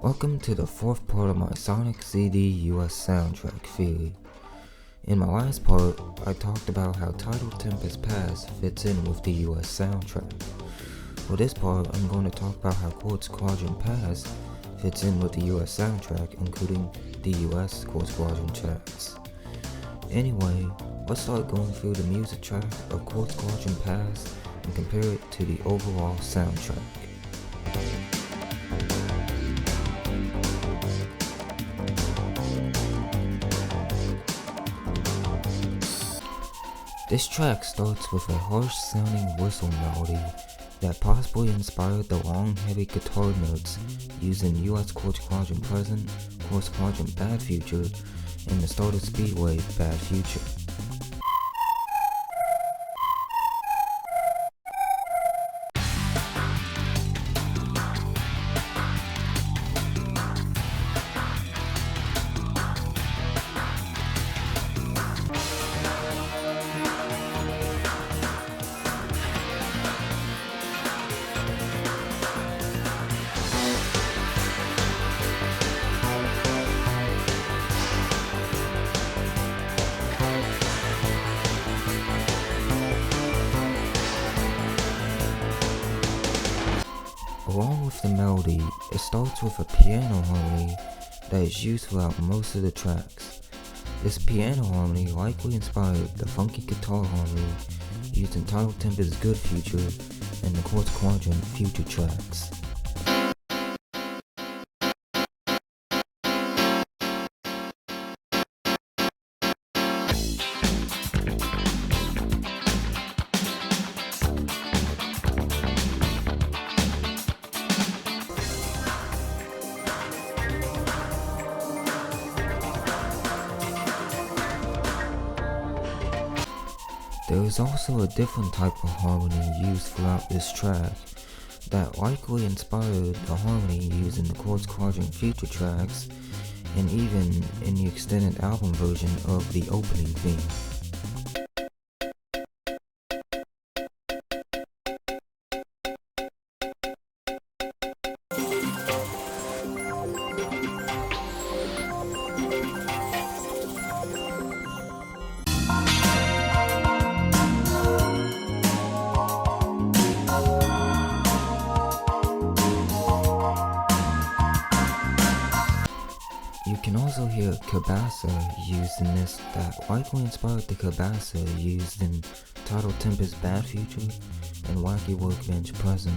Welcome to the fourth part of my Sonic CD US soundtrack feed. In my last part, I talked about how Quartz Tempest Past fits in with the US soundtrack. For this part, I'm going to talk about how Quartz Quadrant Past fits in with the US soundtrack, including the US Quartz Quadrant tracks. Anyway, let's start going through the music track of Quartz Quadrant Past and compare it to the overall soundtrack. This track starts with a harsh-sounding whistle melody that possibly inspired the long, heavy guitar notes used in US Quartz Quadrant Present, Quartz Quadrant Bad Future, and the start of Speedway Bad Future. Along with the melody, it starts with a piano harmony that is used throughout most of the tracks. This piano harmony likely inspired the funky guitar harmony used in Quartz Tempest's Good Future and the Quartz Quadrant Future tracks. There is also a different type of harmony used throughout this track that likely inspired the harmony used in the Quartz Quadrant Future tracks and even in the extended album version of the opening theme. You can also hear cabasa used in this that likely inspired the cabasa used in Quartz Tempest Bad Future and Wacky Workbench Present.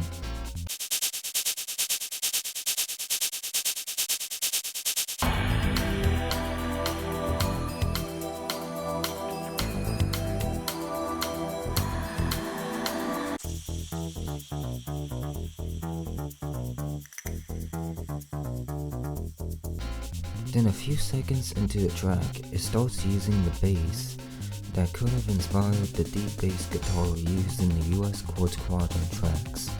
Then a few seconds into the track, it starts using the bass that could have inspired the deep bass guitar used in the US Quartz Quadrant tracks.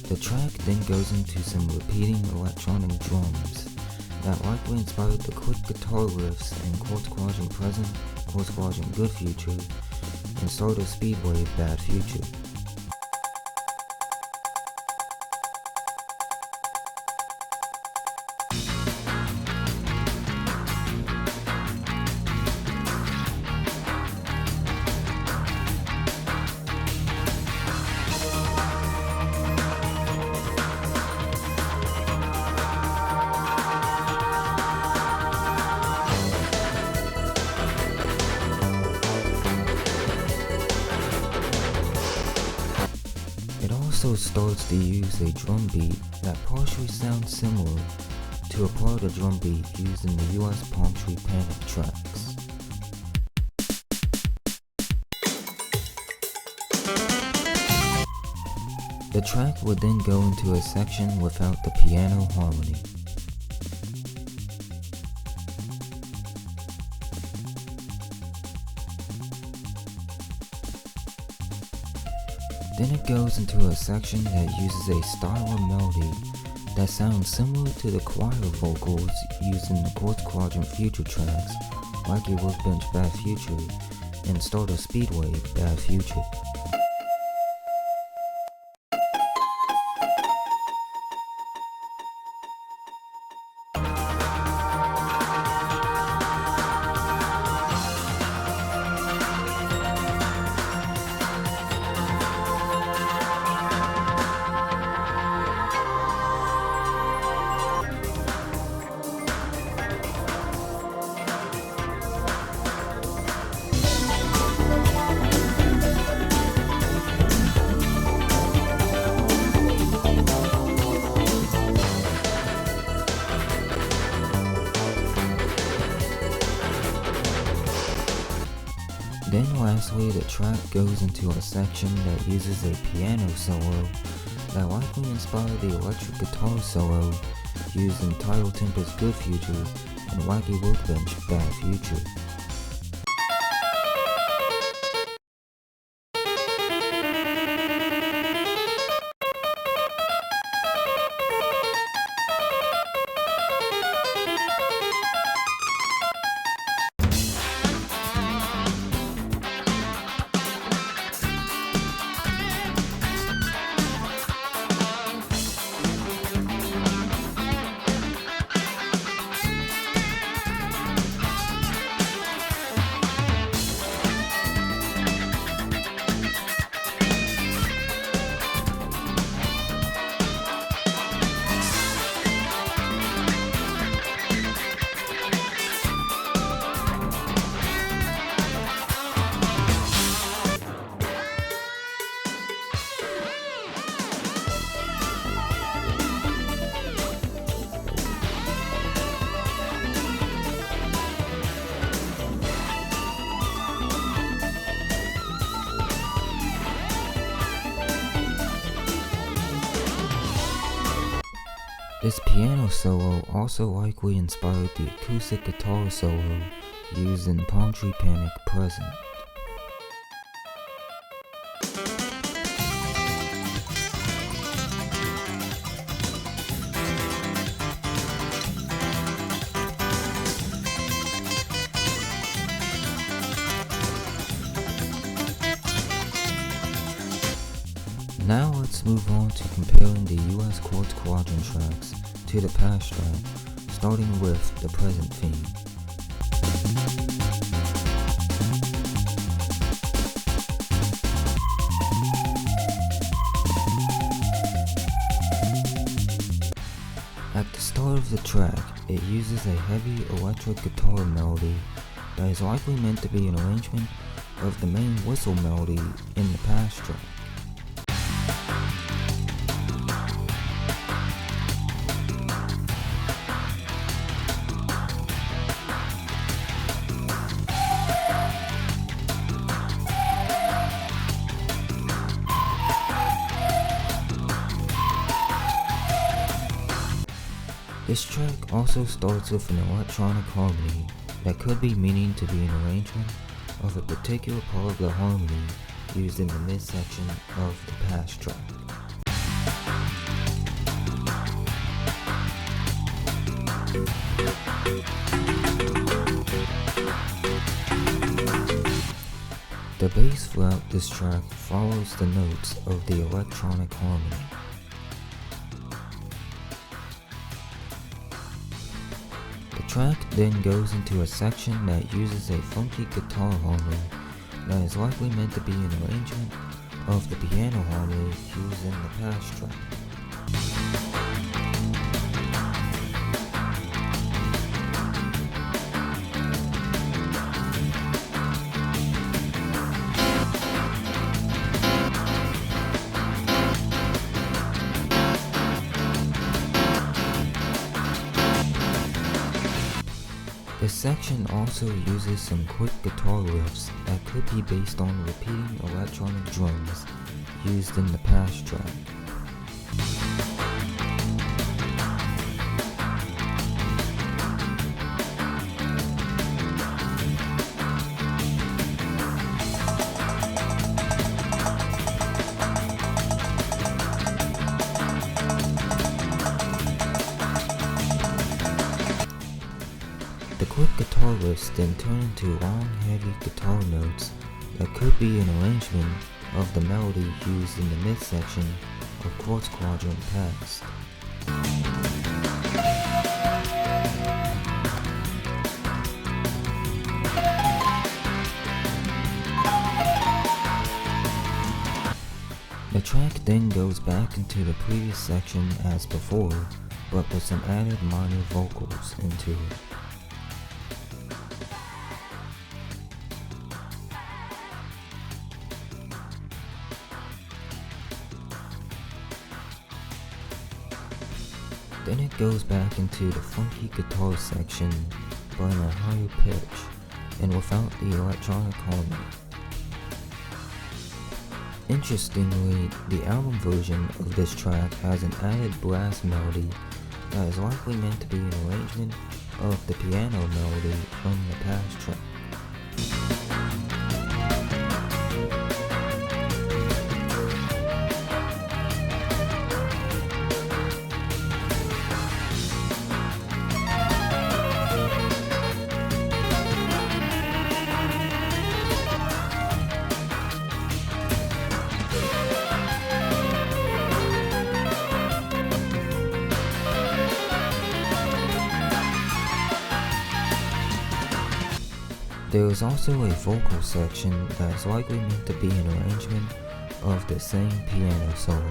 The track then goes into some repeating electronic drums that likely inspired the quick guitar riffs in Quartz Quadrant Present, Quartz Quadrant Good Future, and start of Speedway Bad Future. It also starts to use a drum beat that partially sounds similar to a part of the drum beat used in the US Palm Tree Panic tracks. The track would then go into a section without the piano harmony. Then it goes into a section that uses a style of melody that sounds similar to the choir vocals used in the Quartz Quadrant Future tracks, like your Workbench Bad Future and Stardust Speedway Bad Future. Then lastly, the track goes into a section that uses a piano solo that likely inspired the electric guitar solo used in Title Tempest's Good Future and Wacky Workbench Bad Future. This piano solo also likely inspired the acoustic guitar solo used in Palm Tree Panic Present. Now let's move on to comparing the US Quartz Quadrant tracks to the past track, starting with the present theme. At the start of the track, it uses a heavy electric guitar melody that is likely meant to be an arrangement of the main whistle melody in the past track. This track also starts with an electronic harmony that could be meaning to be an arrangement of a particular part of the harmony used in the midsection of the past track. The bass throughout this track follows the notes of the electronic harmony. The track then goes into a section that uses a funky guitar harmony that is likely meant to be an arrangement of the piano harmony used in the past track. This section also uses some quick guitar riffs that could be based on repeating electronic drums used in the past track. then turn into long, heavy guitar notes that could be an arrangement of the melody used in the midsection of Quartz Quadrant Past. The track then goes back into the previous section as before, but with some added minor vocals into it. Then it goes back into the funky guitar section, but in a higher pitch, and without the electronic harmony. Interestingly, the album version of this track has an added brass melody that is likely meant to be an arrangement of the piano melody from the past track. There is also a vocal section that is likely meant to be an arrangement of the same piano solo.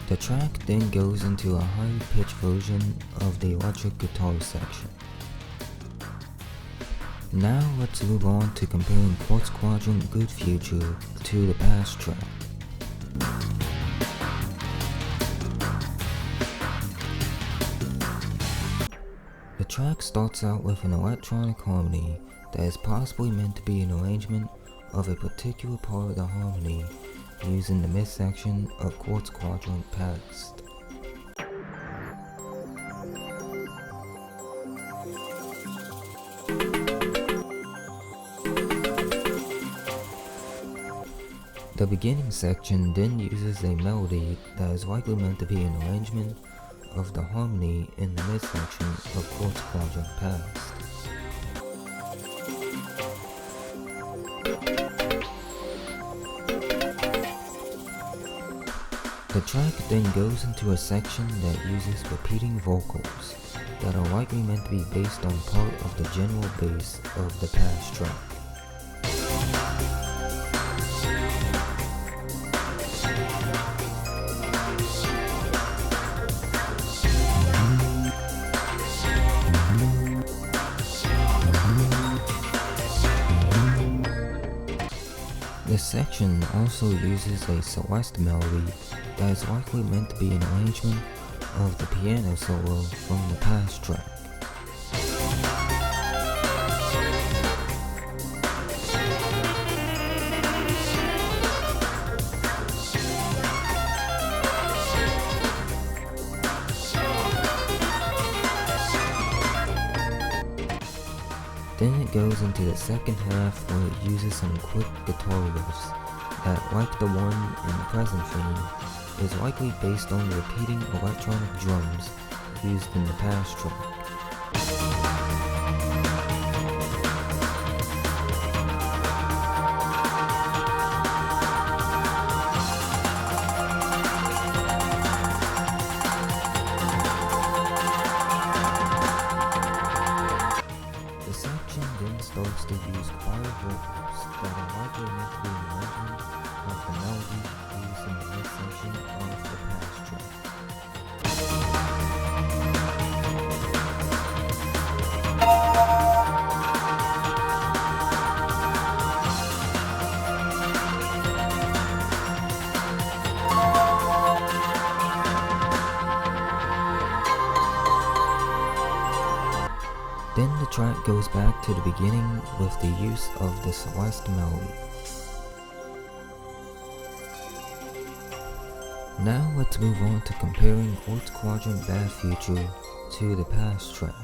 The track then goes into a higher pitch version of the electric guitar section. Now let's move on to comparing Quartz Quadrant Good Future to the past track. The track starts out with an electronic harmony that is possibly meant to be an arrangement of a particular part of the harmony used in the midsection of Quartz Quadrant Past. The beginning section then uses a melody that is likely meant to be an arrangement of the harmony in the midsection of Quartz Quadrant Past. The track then goes into a section that uses repeating vocals that are likely meant to be based on part of the general bass of the past track. This section also uses a Celeste melody that is likely meant to be an arrangement of the piano solo from the past track. Then it goes into the second half where it uses some quick guitar riffs that, like the one in the present theme, is likely based on the repeating electronic drums used in the past track. The section then starts to use choir vocals that are likely meant to be an arrangement of the melody used in the midsection of the past track. Then the track goes back to the beginning with the use of the Celeste melody. Now let's move on to comparing Quartz Quadrant Past Future to the Past track.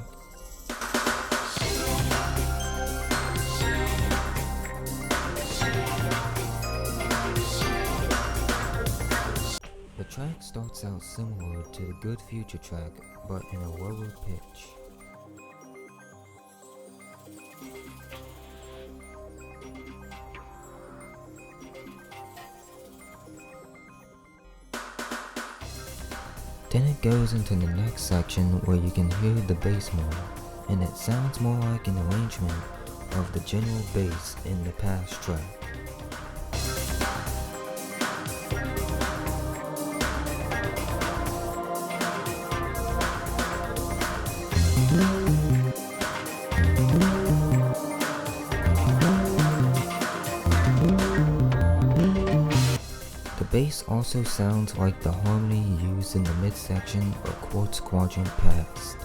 The track starts out similar to the Good Future track, but in a lower pitch. Then it goes into the next section where you can hear the bass more, and it sounds more like an arrangement of the general bass in the Past track. The bass also sounds like the harmony used in the midsection of Quartz Quadrant Past.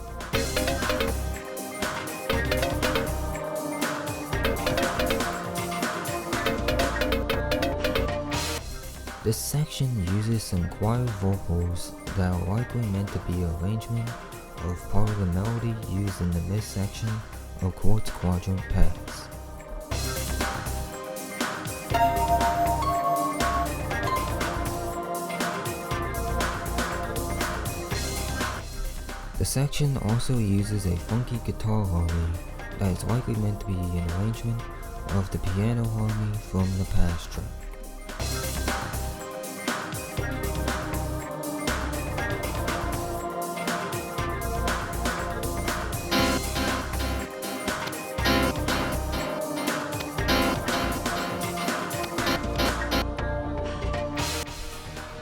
This section uses some choir vocals that are likely meant to be an arrangement of part of the melody used in the midsection of Quartz Quadrant Past. The section also uses a funky guitar harmony that is likely meant to be an arrangement of the piano harmony from the Past track.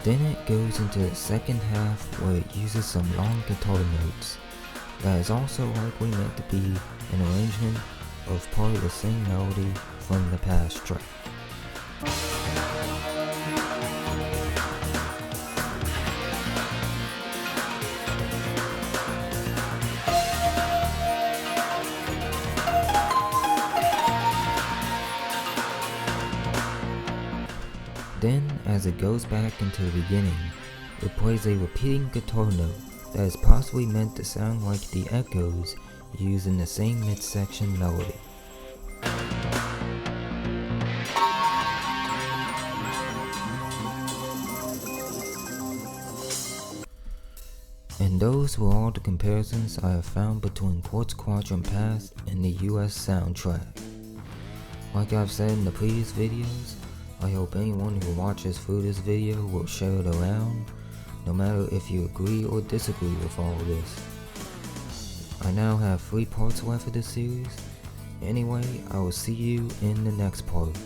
Then it goes into the second half where it uses some long guitar notes that is also likely meant to be an arrangement of part of the same melody from the Past track. Then, as it goes back into the beginning, it plays a repeating guitar note that is possibly meant to sound like the echoes used in the same midsection melody. And those were all the comparisons I have found between Quartz Quadrant Past and the US soundtrack. Like I've said in the previous videos, I hope anyone who watches through this video will share it around, no matter if you agree or disagree with all of this. I now have 3 parts left of this series. Anyway, I will see you in the next part.